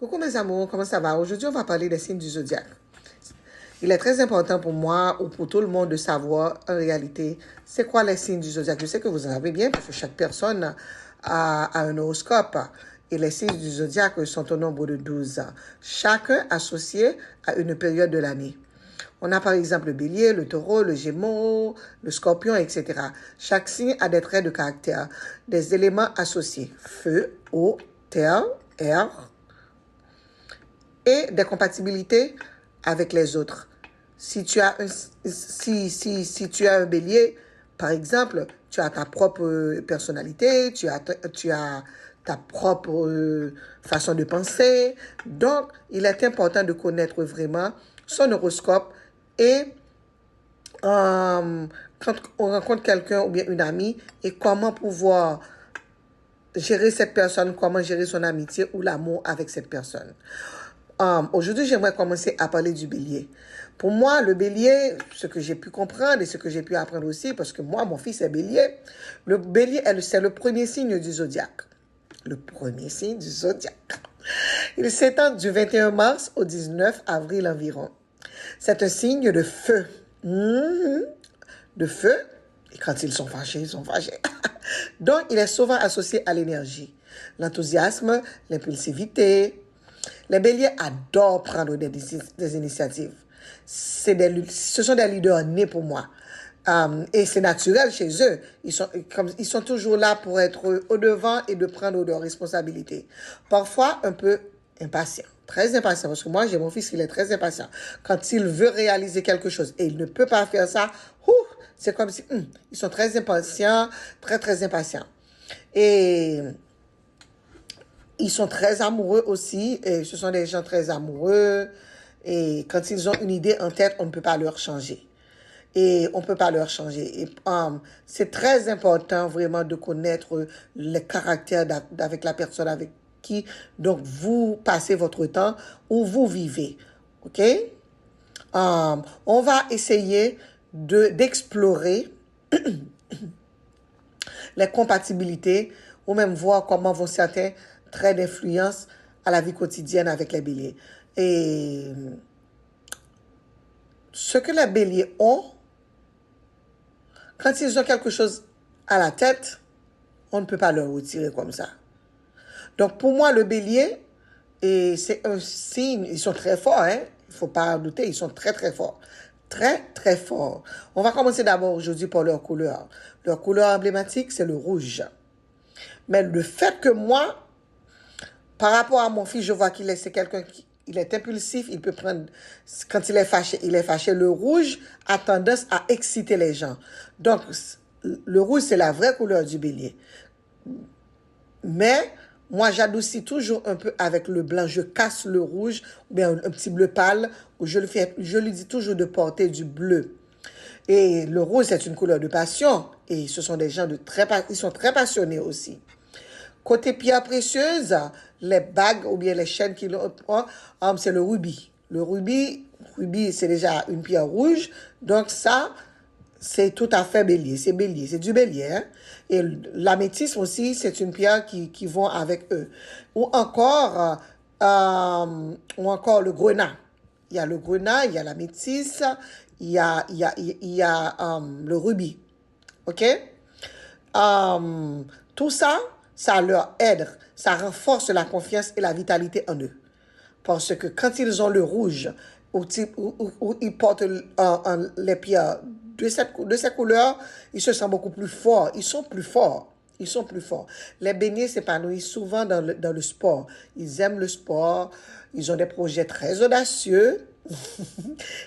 Coucou mes amours, comment ça va? Aujourd'hui, on va parler des signes du zodiaque. Il est très important pour moi ou pour tout le monde de savoir en réalité c'est quoi les signes du zodiaque. Je sais que vous en avez bien parce que chaque personne a un horoscope et les signes du zodiaque sont au nombre de 12 ans, chacun associé à une période de l'année. On a par exemple le bélier, le taureau, le gémeaux, le scorpion, etc. Chaque signe a des traits de caractère, des éléments associés, feu, eau, terre, air, et des compatibilités avec les autres. Si tu as un bélier, par exemple, tu as ta propre personnalité, tu as ta propre façon de penser. Donc, il est important de connaître vraiment son horoscope et quand on rencontre quelqu'un ou bien une amie et comment pouvoir gérer cette personne, comment gérer son amitié ou l'amour avec cette personne. Aujourd'hui, j'aimerais commencer à parler du bélier. Pour moi, le bélier, ce que j'ai pu comprendre et ce que j'ai pu apprendre aussi, parce que moi, mon fils est bélier, le bélier, c'est le premier signe du zodiaque. Le premier signe du zodiaque. Il s'étend du 21 mars au 19 avril environ. C'est un signe de feu. De feu. Et quand ils sont fâchés, ils sont fâchés. Donc, il est souvent associé à l'énergie, l'enthousiasme, l'impulsivité. Les béliers adorent prendre des initiatives. Ce sont des leaders nés pour moi. Et c'est naturel chez eux. Ils sont toujours là pour être au devant et de prendre leurs responsabilités. Parfois, un peu impatient. Très impatient. Parce que moi, j'ai mon fils qui est très impatient. Quand il veut réaliser quelque chose et il ne peut pas faire ça, c'est comme si... ils sont très impatients, très, très impatients. Et... ils sont très amoureux aussi, et ce sont des gens très amoureux, et quand ils ont une idée en tête, on ne peut pas leur changer. Et on ne peut pas leur changer. Et c'est très important vraiment de connaître le caractère avec la personne avec qui donc vous passez votre temps ou vous vivez. OK? On va essayer d'explorer les compatibilités ou même voir comment vont certains traits d'influence à la vie quotidienne avec les béliers. Et ce que les béliers ont, quand ils ont quelque chose à la tête, on ne peut pas leur retirer comme ça. Donc pour moi, le bélier, c'est un signe, ils sont très forts, hein? Il ne faut pas douter, ils sont très très forts. Très très forts. On va commencer d'abord aujourd'hui par leur couleur. Leur couleur emblématique, c'est le rouge. Mais le fait que moi, par rapport à mon fils, je vois c'est quelqu'un qui il est impulsif, il peut prendre, quand il est fâché, il est fâché. Le rouge a tendance à exciter les gens. Donc, le rouge, c'est la vraie couleur du bélier. Mais, moi, j'adoucis toujours un peu avec le blanc. Je casse le rouge, ou bien un petit bleu pâle, où je lui dis toujours de porter du bleu. Et le rouge, c'est une couleur de passion. Et ce sont des gens ils sont très passionnés aussi. Côté pierres précieuses, les bagues ou bien les chaînes qu'ils ont, c'est le rubis. Le rubis, c'est déjà une pierre rouge. Donc ça, c'est tout à fait bélier. C'est bélier, c'est du bélier. Hein? Et l'améthyste aussi, c'est une pierre qui vont avec eux. Ou encore le grenat. Il y a le grenat, il y a l'améthyste, il y a le rubis. OK? Tout ça, ça leur aide, ça renforce la confiance et la vitalité en eux. Parce que quand ils ont le rouge, ou ils portent les pierres de ces couleurs, ils se sentent beaucoup plus forts. Ils sont plus forts. Ils sont plus forts. Les béliers s'épanouissent souvent dans le sport. Ils aiment le sport. Ils ont des projets très audacieux.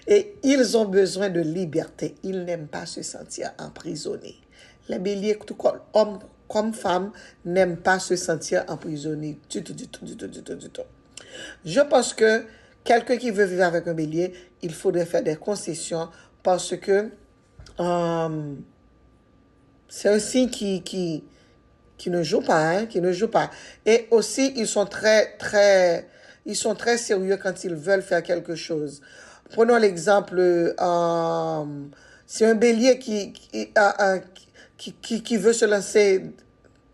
Et ils ont besoin de liberté. Ils n'aiment pas se sentir emprisonnés. Les béliers, tout comme hommes comme femmes, n'aiment pas se sentir emprisonnés du tout. Je pense que quelqu'un qui veut vivre avec un bélier, il faudrait faire des concessions parce que c'est un signe qui ne joue pas, hein, qui ne joue pas. Et aussi, ils sont très sérieux quand ils veulent faire quelque chose. Prenons l'exemple, c'est un bélier qui veut se lancer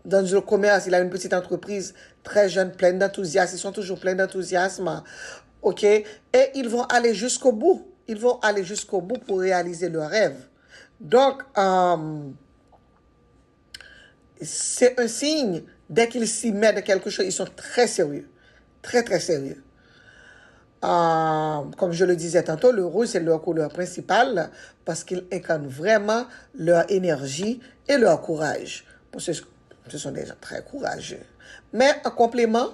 dans le commerce, il a une petite entreprise très jeunes, pleins d'enthousiasme. Ils sont toujours pleins d'enthousiasme. OK? Et ils vont aller jusqu'au bout. Ils vont aller jusqu'au bout pour réaliser leurs rêves. Donc, c'est un signe, dès qu'ils s'y mettent dans quelque chose, ils sont très sérieux. Très, très sérieux. Comme je le disais tantôt, le rouge, c'est leur couleur principale parce qu'ils incarnent vraiment leur énergie et leur courage. Parce que ce sont des gens très courageux. Mais en complément,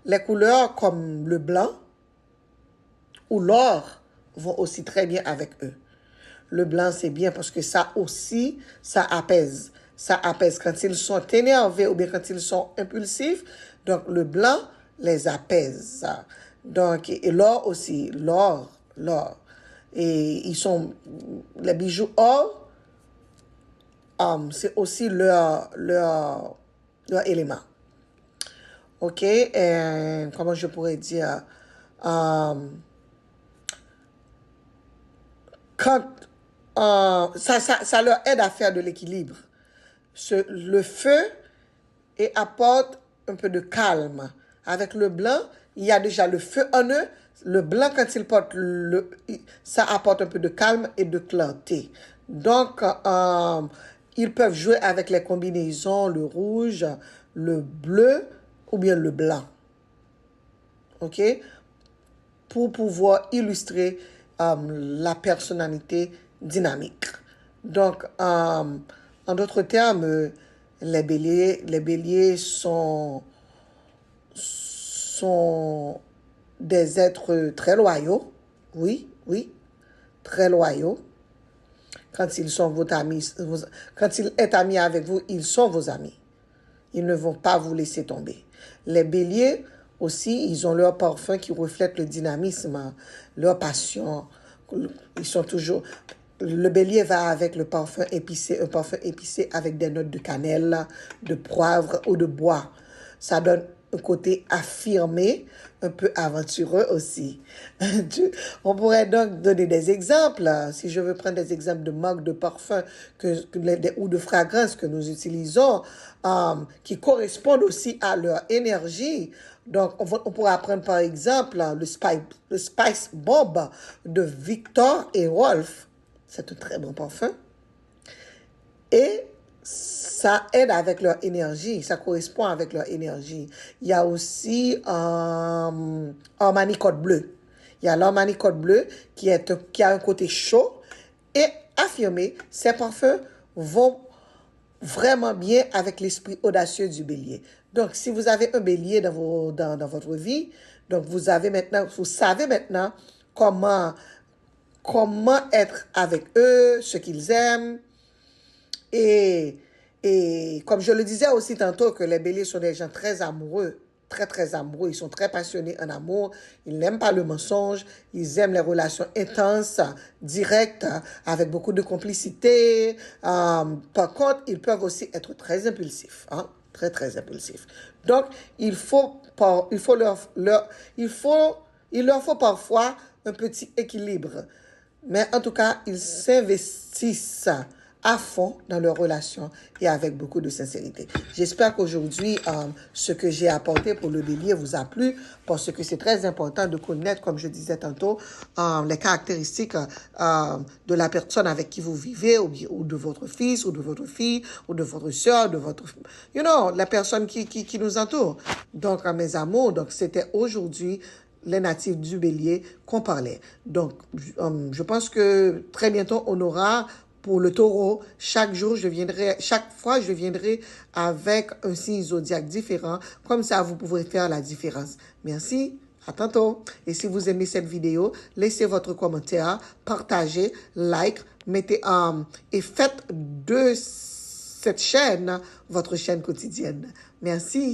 les couleurs comme le blanc ou l'or vont aussi très bien avec eux. Le blanc, c'est bien parce que ça aussi, ça apaise. Ça apaise quand ils sont énervés ou bien quand ils sont impulsifs. Donc, le blanc les apaise. Donc, et l'or aussi, l'or. Et ils sont, les bijoux or, c'est aussi leur élément. OK? Et comment je pourrais dire? Quand ça leur aide à faire de l'équilibre. Le feu et apporte un peu de calme. Avec le blanc, il y a déjà le feu en eux. Le blanc, quand il porte ça apporte un peu de calme et de clarté. Donc, ils peuvent jouer avec les combinaisons, le rouge, le bleu ou bien le blanc. OK? Pour pouvoir illustrer la personnalité dynamique. Donc, en d'autres termes, les béliers sont des êtres très loyaux. Oui, très loyaux. Quand ils sont votre ami, quand ils sont amis avec vous, ils sont vos amis. Ils ne vont pas vous laisser tomber. Les béliers aussi, ils ont leur parfum qui reflète le dynamisme, leur passion. Ils sont toujours... Le bélier va avec le parfum épicé, un parfum épicé avec des notes de cannelle, de poivre ou de bois. Ça donne un côté affirmé, un peu aventureux aussi. On pourrait donc donner des exemples. Si je veux prendre des exemples de marques de parfums ou de fragrances que nous utilisons, qui correspondent aussi à leur énergie. Donc, on pourrait prendre par exemple le Spice Bomb de Victor et Rolf. C'est un très bon parfum. Et ça aide avec leur énergie. Ça correspond avec leur énergie. Il y a aussi Armani Code Bleu. Il y a l'Armani Code Bleu qui a un côté chaud et affirmé. Ces parfums vont vraiment bien avec l'esprit audacieux du bélier. Donc, si vous avez un bélier dans votre vie, donc vous savez maintenant comment être avec eux, ce qu'ils aiment. Et comme je le disais aussi tantôt, que les béliers sont des gens très amoureux, très, très amoureux. Ils sont très passionnés en amour. Ils n'aiment pas le mensonge. Ils aiment les relations intenses, directes, avec beaucoup de complicité. Par contre, ils peuvent aussi être très impulsifs. Très, très impulsifs. Donc, il leur faut parfois un petit équilibre. Mais en tout cas, ils s'investissent à fond dans leur relation et avec beaucoup de sincérité. J'espère qu'aujourd'hui, ce que j'ai apporté pour le bélier vous a plu parce que c'est très important de connaître, comme je disais tantôt, les caractéristiques de la personne avec qui vous vivez ou de votre fils ou de votre fille ou de votre soeur, de votre... la personne qui nous entoure. Donc, mes amours, c'était aujourd'hui les natifs du bélier qu'on parlait. Donc, je pense que très bientôt, on aura pour le taureau, chaque fois, je viendrai avec un signe zodiaque différent. Comme ça, vous pourrez faire la différence. Merci. À tantôt. Et si vous aimez cette vidéo, laissez votre commentaire, partagez, like, mettez et faites de cette chaîne votre chaîne quotidienne. Merci.